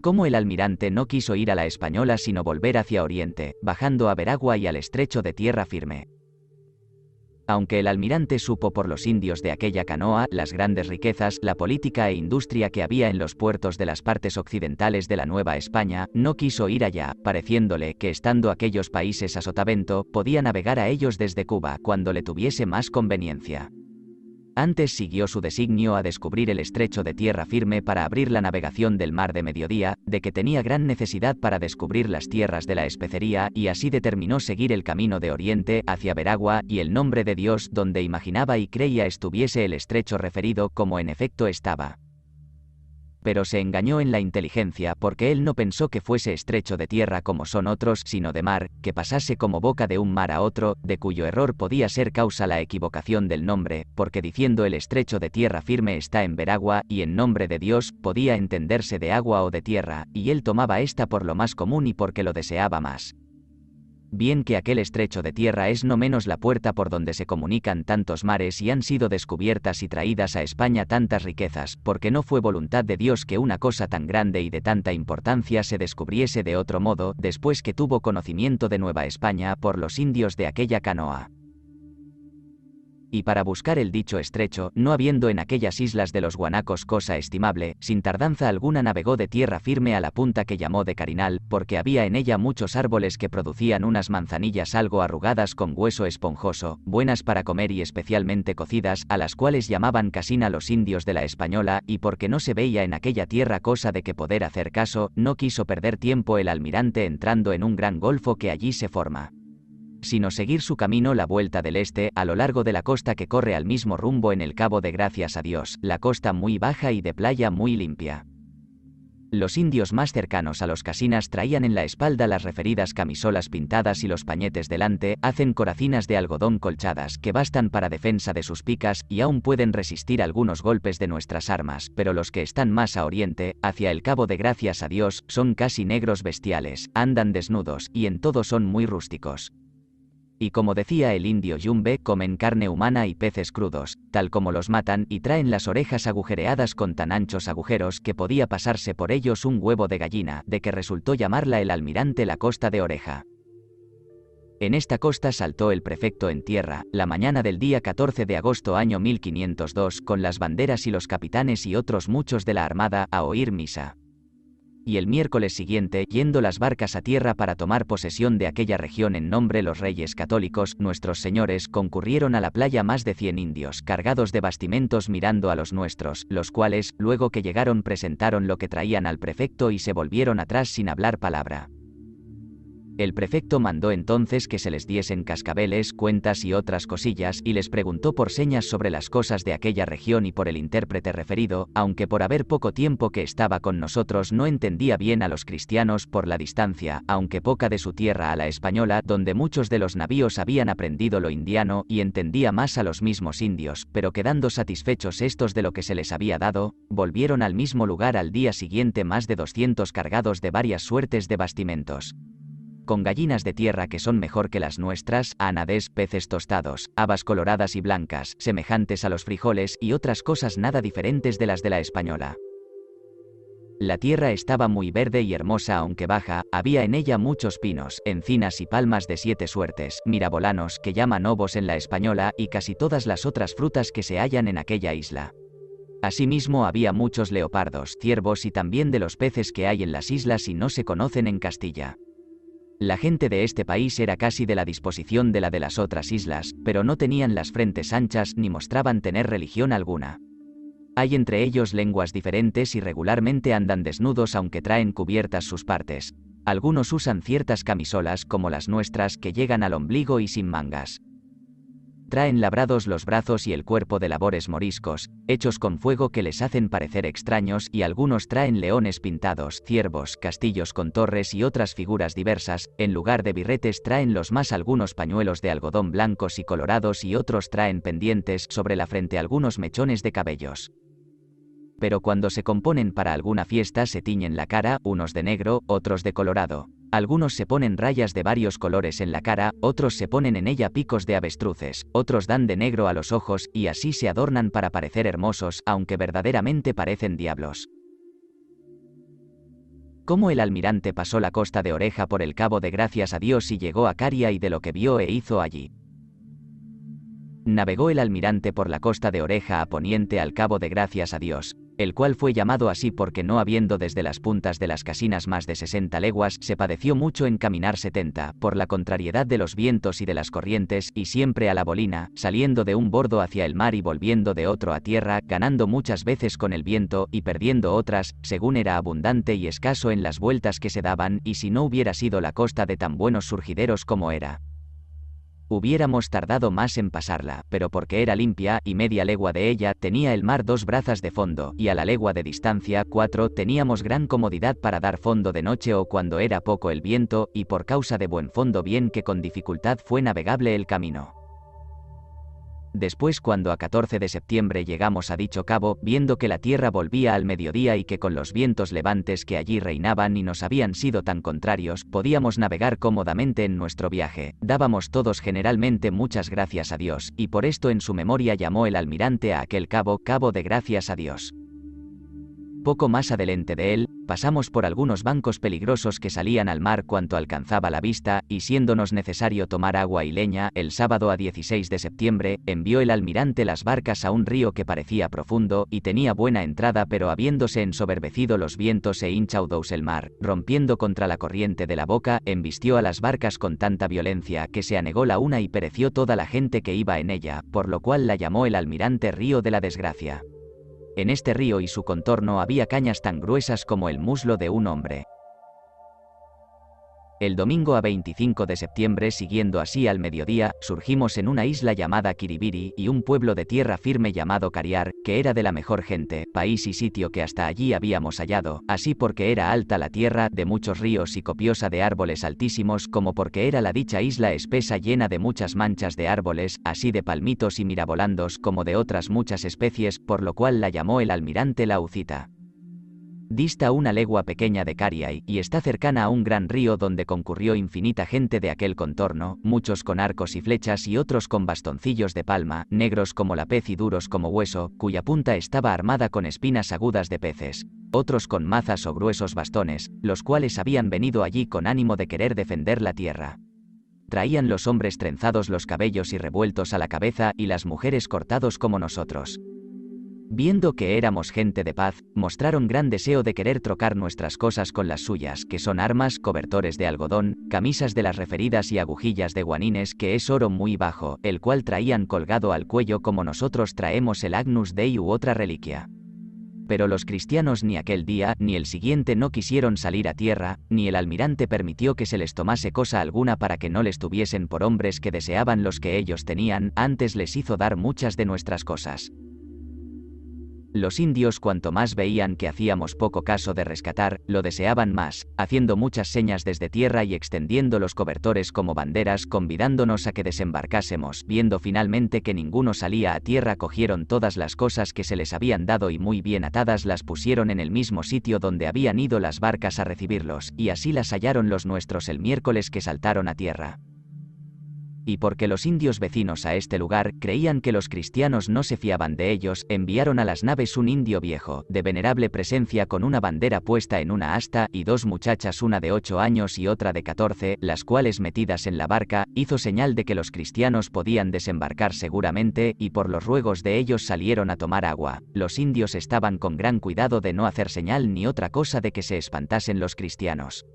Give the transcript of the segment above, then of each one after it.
Cómo el almirante no quiso ir a la Española sino volver hacia Oriente, bajando a Veragua y al estrecho de tierra firme. Aunque el almirante supo por los indios de aquella canoa las grandes riquezas, la política e industria que había en los puertos de las partes occidentales de la Nueva España, no quiso ir allá, pareciéndole que estando aquellos países a sotavento, podía navegar a ellos desde Cuba cuando le tuviese más conveniencia. Antes siguió su designio a descubrir el estrecho de tierra firme para abrir la navegación del mar de Mediodía, de que tenía gran necesidad para descubrir las tierras de la especería, y así determinó seguir el camino de Oriente hacia Veragua y el nombre de Dios donde imaginaba y creía estuviese el estrecho referido como en efecto estaba. Pero se engañó en la inteligencia porque él no pensó que fuese estrecho de tierra como son otros, sino de mar, que pasase como boca de un mar a otro, de cuyo error podía ser causa la equivocación del nombre, porque diciendo el estrecho de tierra firme está en Veragua, y en nombre de Dios, podía entenderse de agua o de tierra, y él tomaba esta por lo más común y porque lo deseaba más. Bien que aquel estrecho de tierra es no menos la puerta por donde se comunican tantos mares y han sido descubiertas y traídas a España tantas riquezas, porque no fue voluntad de Dios que una cosa tan grande y de tanta importancia se descubriese de otro modo, después que tuvo conocimiento de Nueva España por los indios de aquella canoa. Y para buscar el dicho estrecho, no habiendo en aquellas islas de los guanacos cosa estimable, sin tardanza alguna navegó de tierra firme a la punta que llamó de Carinal, porque había en ella muchos árboles que producían unas manzanillas algo arrugadas con hueso esponjoso, buenas para comer y especialmente cocidas, a las cuales llamaban casina los indios de la Española, y porque no se veía en aquella tierra cosa de que poder hacer caso, no quiso perder tiempo el almirante entrando en un gran golfo que allí se forma, sino seguir su camino la vuelta del este, a lo largo de la costa que corre al mismo rumbo en el Cabo de Gracias a Dios, la costa muy baja y de playa muy limpia. Los indios más cercanos a los casinas traían en la espalda las referidas camisolas pintadas y los pañetes delante, hacen coracinas de algodón colchadas que bastan para defensa de sus picas, y aún pueden resistir algunos golpes de nuestras armas, pero los que están más a oriente, hacia el Cabo de Gracias a Dios, son casi negros bestiales, andan desnudos, y en todo son muy rústicos. Y como decía el indio Yumbe, comen carne humana y peces crudos, tal como los matan, y traen las orejas agujereadas con tan anchos agujeros que podía pasarse por ellos un huevo de gallina, de que resultó llamarla el almirante la costa de Oreja. En esta costa saltó el prefecto en tierra, la mañana del día 14 de agosto año 1502, con las banderas y los capitanes y otros muchos de la armada, a oír misa. Y el miércoles siguiente, yendo las barcas a tierra para tomar posesión de aquella región en nombre los reyes católicos, nuestros señores, concurrieron a la playa más de 100 indios, cargados de bastimentos mirando a los nuestros, los cuales, luego que llegaron presentaron lo que traían al prefecto y se volvieron atrás sin hablar palabra. El prefecto mandó entonces que se les diesen cascabeles, cuentas y otras cosillas, y les preguntó por señas sobre las cosas de aquella región y por el intérprete referido, aunque por haber poco tiempo que estaba con nosotros no entendía bien a los cristianos por la distancia, aunque poca de su tierra a la española, donde muchos de los navíos habían aprendido lo indiano, y entendía más a los mismos indios, pero quedando satisfechos estos de lo que se les había dado, volvieron al mismo lugar al día siguiente más de 200 cargados de varias suertes de bastimentos, con gallinas de tierra que son mejor que las nuestras, ánades, peces tostados, habas coloradas y blancas, semejantes a los frijoles, y otras cosas nada diferentes de las de la española. La tierra estaba muy verde y hermosa aunque baja, había en ella muchos pinos, encinas y palmas de 7 suertes, mirabolanos que llaman obos en la española, y casi todas las otras frutas que se hallan en aquella isla. Asimismo había muchos leopardos, ciervos y también de los peces que hay en las islas y no se conocen en Castilla. La gente de este país era casi de la disposición de la de las otras islas, pero no tenían las frentes anchas ni mostraban tener religión alguna. Hay entre ellos lenguas diferentes y regularmente andan desnudos aunque traen cubiertas sus partes. Algunos usan ciertas camisolas como las nuestras que llegan al ombligo y sin mangas. Traen labrados los brazos y el cuerpo de labores moriscos, hechos con fuego que les hacen parecer extraños, y algunos traen leones pintados, ciervos, castillos con torres y otras figuras diversas. En lugar de birretes traen los más algunos pañuelos de algodón blancos y colorados, y otros traen pendientes sobre la frente algunos mechones de cabellos. Pero cuando se componen para alguna fiesta se tiñen la cara, unos de negro, otros de colorado. Algunos se ponen rayas de varios colores en la cara, otros se ponen en ella picos de avestruces, otros dan de negro a los ojos, y así se adornan para parecer hermosos, aunque verdaderamente parecen diablos. Cómo el almirante pasó la costa de Oreja por el Cabo de Gracias a Dios y llegó a Caria y de lo que vio e hizo allí. Navegó el almirante por la costa de Oreja a poniente al Cabo de Gracias a Dios, el cual fue llamado así porque no habiendo desde las puntas de las casinas más de 60 leguas, se padeció mucho en caminar 70, por la contrariedad de los vientos y de las corrientes, y siempre a la bolina, saliendo de un bordo hacia el mar y volviendo de otro a tierra, ganando muchas veces con el viento, y perdiendo otras, según era abundante y escaso en las vueltas que se daban, y si no hubiera sido la costa de tan buenos surgideros como era. Hubiéramos tardado más en pasarla, pero porque era limpia, y media legua de ella, tenía el mar 2 brazas de fondo, y a la legua de distancia, 4, teníamos gran comodidad para dar fondo de noche o cuando era poco el viento, y por causa de buen fondo bien que con dificultad fue navegable el camino. Después cuando a 14 de septiembre llegamos a dicho cabo, viendo que la tierra volvía al mediodía y que con los vientos levantes que allí reinaban y nos habían sido tan contrarios, podíamos navegar cómodamente en nuestro viaje, dábamos todos generalmente muchas gracias a Dios, y por esto en su memoria llamó el almirante a aquel cabo, Cabo de Gracias a Dios. Poco más adelante de él, pasamos por algunos bancos peligrosos que salían al mar cuanto alcanzaba la vista, y siéndonos necesario tomar agua y leña, el sábado a 16 de septiembre, envió el almirante las barcas a un río que parecía profundo, y tenía buena entrada pero habiéndose ensoberbecido los vientos e hinchaudous el mar, rompiendo contra la corriente de la boca, embistió a las barcas con tanta violencia que se anegó la una y pereció toda la gente que iba en ella, por lo cual la llamó el almirante Río de la Desgracia. En este río y su contorno había cañas tan gruesas como el muslo de un hombre. El domingo a 25 de septiembre, siguiendo así al mediodía, surgimos en una isla llamada Kiribiri y un pueblo de tierra firme llamado Cariar, que era de la mejor gente, país y sitio que hasta allí habíamos hallado, así porque era alta la tierra, de muchos ríos y copiosa de árboles altísimos, como porque era la dicha isla espesa llena de muchas manchas de árboles, así de palmitos y mirabolandos como de otras muchas especies, por lo cual la llamó el almirante Laucita. Dista una legua pequeña de Cariay, y está cercana a un gran río donde concurrió infinita gente de aquel contorno, muchos con arcos y flechas y otros con bastoncillos de palma, negros como la pez y duros como hueso, cuya punta estaba armada con espinas agudas de peces, otros con mazas o gruesos bastones, los cuales habían venido allí con ánimo de querer defender la tierra. Traían los hombres trenzados los cabellos y revueltos a la cabeza, y las mujeres cortados como nosotros. Viendo que éramos gente de paz, mostraron gran deseo de querer trocar nuestras cosas con las suyas, que son armas, cobertores de algodón, camisas de las referidas y agujillas de guanines, que es oro muy bajo, el cual traían colgado al cuello como nosotros traemos el Agnus Dei u otra reliquia. Pero los cristianos ni aquel día ni el siguiente no quisieron salir a tierra, ni el almirante permitió que se les tomase cosa alguna para que no les tuviesen por hombres que deseaban los que ellos tenían, antes les hizo dar muchas de nuestras cosas. Los indios cuanto más veían que hacíamos poco caso de rescatar, lo deseaban más, haciendo muchas señas desde tierra y extendiendo los cobertores como banderas convidándonos a que desembarcásemos. Viendo finalmente que ninguno salía a tierra, cogieron todas las cosas que se les habían dado y muy bien atadas las pusieron en el mismo sitio donde habían ido las barcas a recibirlos, y así las hallaron los nuestros el miércoles que saltaron a tierra. Y porque los indios vecinos a este lugar creían que los cristianos no se fiaban de ellos, enviaron a las naves un indio viejo, de venerable presencia con una bandera puesta en una asta, y 2 muchachas, una de 8 años y otra de 14, las cuales metidas en la barca, hizo señal de que los cristianos podían desembarcar seguramente, y por los ruegos de ellos salieron a tomar agua. Los indios estaban con gran cuidado de no hacer señal ni otra cosa de que se espantasen los cristianos.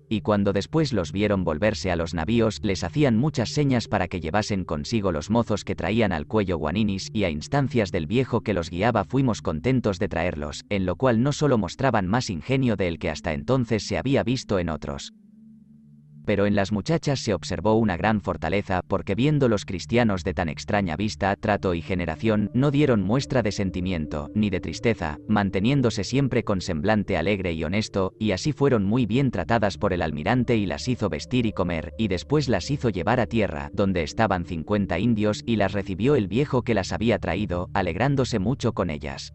Y cuando después los vieron volverse a los navíos, les hacían muchas señas para que llevasen consigo los mozos que traían al cuello guaninis, y a instancias del viejo que los guiaba fuimos contentos de traerlos, en lo cual no solo mostraban más ingenio del que hasta entonces se había visto en otros. Pero en las muchachas se observó una gran fortaleza, porque viendo los cristianos de tan extraña vista, trato y generación, no dieron muestra de sentimiento, ni de tristeza, manteniéndose siempre con semblante alegre y honesto, y así fueron muy bien tratadas por el almirante y las hizo vestir y comer, y después las hizo llevar a tierra, donde estaban 50 indios, y las recibió el viejo que las había traído, alegrándose mucho con ellas.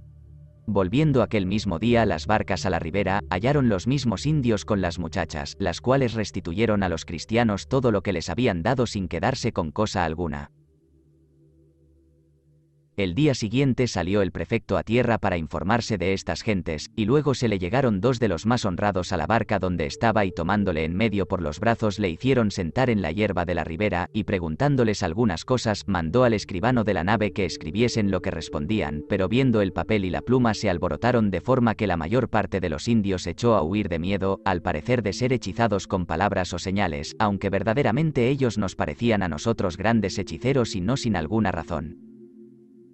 Volviendo aquel mismo día las barcas a la ribera, hallaron los mismos indios con las muchachas, las cuales restituyeron a los cristianos todo lo que les habían dado sin quedarse con cosa alguna. El día siguiente salió el prefecto a tierra para informarse de estas gentes, y luego se le llegaron dos de los más honrados a la barca donde estaba y tomándole en medio por los brazos le hicieron sentar en la hierba de la ribera, y preguntándoles algunas cosas, mandó al escribano de la nave que escribiesen lo que respondían, pero viendo el papel y la pluma se alborotaron de forma que la mayor parte de los indios echó a huir de miedo, al parecer de ser hechizados con palabras o señales, aunque verdaderamente ellos nos parecían a nosotros grandes hechiceros y no sin alguna razón.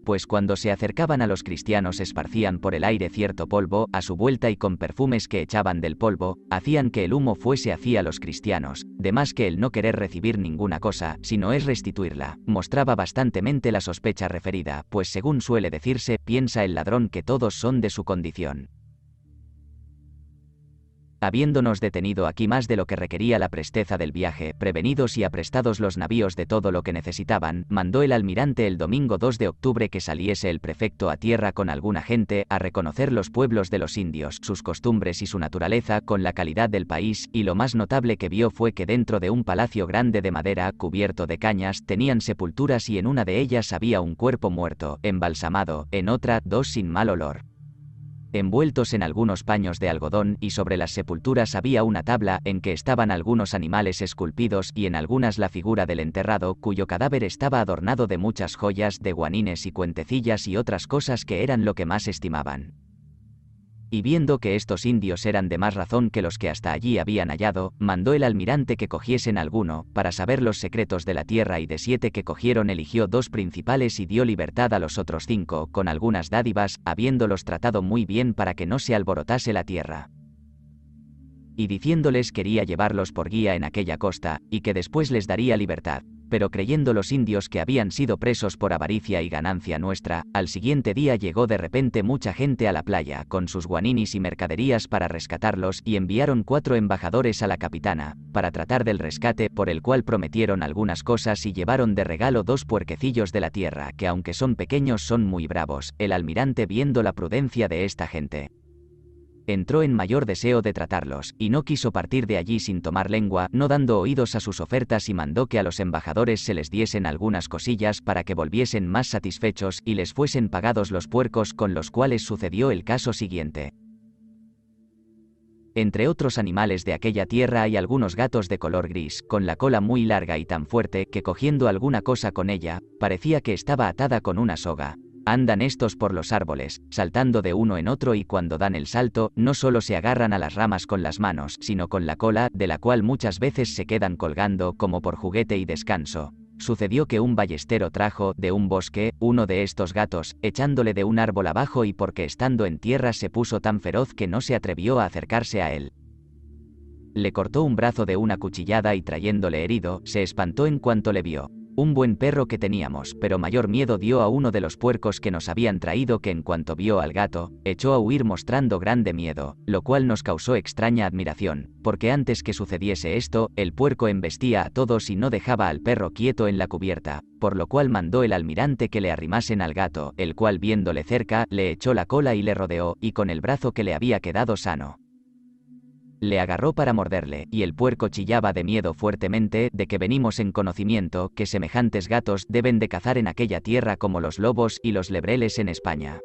Pues cuando se acercaban a los cristianos esparcían por el aire cierto polvo, a su vuelta y con perfumes que echaban del polvo, hacían que el humo fuese hacia los cristianos, de más que el no querer recibir ninguna cosa, sino es restituirla, mostraba bastantemente la sospecha referida, pues según suele decirse, piensa el ladrón que todos son de su condición. Habiéndonos detenido aquí más de lo que requería la presteza del viaje, prevenidos y aprestados los navíos de todo lo que necesitaban, mandó el almirante el domingo 2 de octubre que saliese el prefecto a tierra con alguna gente, a reconocer los pueblos de los indios, sus costumbres y su naturaleza, con la calidad del país, y lo más notable que vio fue que dentro de un palacio grande de madera, cubierto de cañas, tenían sepulturas y en una de ellas había un cuerpo muerto, embalsamado, en otra, dos sin mal olor, envueltos en algunos paños de algodón, y sobre las sepulturas había una tabla, en que estaban algunos animales esculpidos, y en algunas la figura del enterrado, cuyo cadáver estaba adornado de muchas joyas, de guanines y cuentecillas y otras cosas que eran lo que más estimaban. Y viendo que estos indios eran de más razón que los que hasta allí habían hallado, mandó el almirante que cogiesen alguno, para saber los secretos de la tierra, y de 7 que cogieron eligió 2 principales y dio libertad a los otros 5, con algunas dádivas, habiéndolos tratado muy bien para que no se alborotase la tierra. Y diciéndoles quería llevarlos por guía en aquella costa, y que después les daría libertad. Pero creyendo los indios que habían sido presos por avaricia y ganancia nuestra, al siguiente día llegó de repente mucha gente a la playa, con sus guaninis y mercaderías para rescatarlos, y enviaron 4 embajadores a la capitana, para tratar del rescate, por el cual prometieron algunas cosas y llevaron de regalo 2 puerquecillos de la tierra, que aunque son pequeños son muy bravos. El almirante, viendo la prudencia de esta gente, entró en mayor deseo de tratarlos, y no quiso partir de allí sin tomar lengua, no dando oídos a sus ofertas, y mandó que a los embajadores se les diesen algunas cosillas para que volviesen más satisfechos, y les fuesen pagados los puercos, con los cuales sucedió el caso siguiente. Entre otros animales de aquella tierra hay algunos gatos de color gris, con la cola muy larga y tan fuerte, que cogiendo alguna cosa con ella, parecía que estaba atada con una soga. Andan estos por los árboles, saltando de uno en otro, y cuando dan el salto, no solo se agarran a las ramas con las manos, sino con la cola, de la cual muchas veces se quedan colgando, como por juguete y descanso. Sucedió que un ballestero trajo, de un bosque, uno de estos gatos, echándole de un árbol abajo, y porque estando en tierra se puso tan feroz que no se atrevió a acercarse a él. Le cortó un brazo de una cuchillada y trayéndole herido, se espantó en cuanto le vio. Un buen perro que teníamos, pero mayor miedo dio a uno de los puercos que nos habían traído, que en cuanto vio al gato, echó a huir mostrando grande miedo, lo cual nos causó extraña admiración, porque antes que sucediese esto, el puerco embestía a todos y no dejaba al perro quieto en la cubierta, por lo cual mandó el almirante que le arrimasen al gato, el cual viéndole cerca, le echó la cola y le rodeó, y con el brazo que le había quedado sano, le agarró para morderle, y el puerco chillaba de miedo fuertemente, de que venimos en conocimiento que semejantes gatos deben de cazar en aquella tierra como los lobos y los lebreles en España.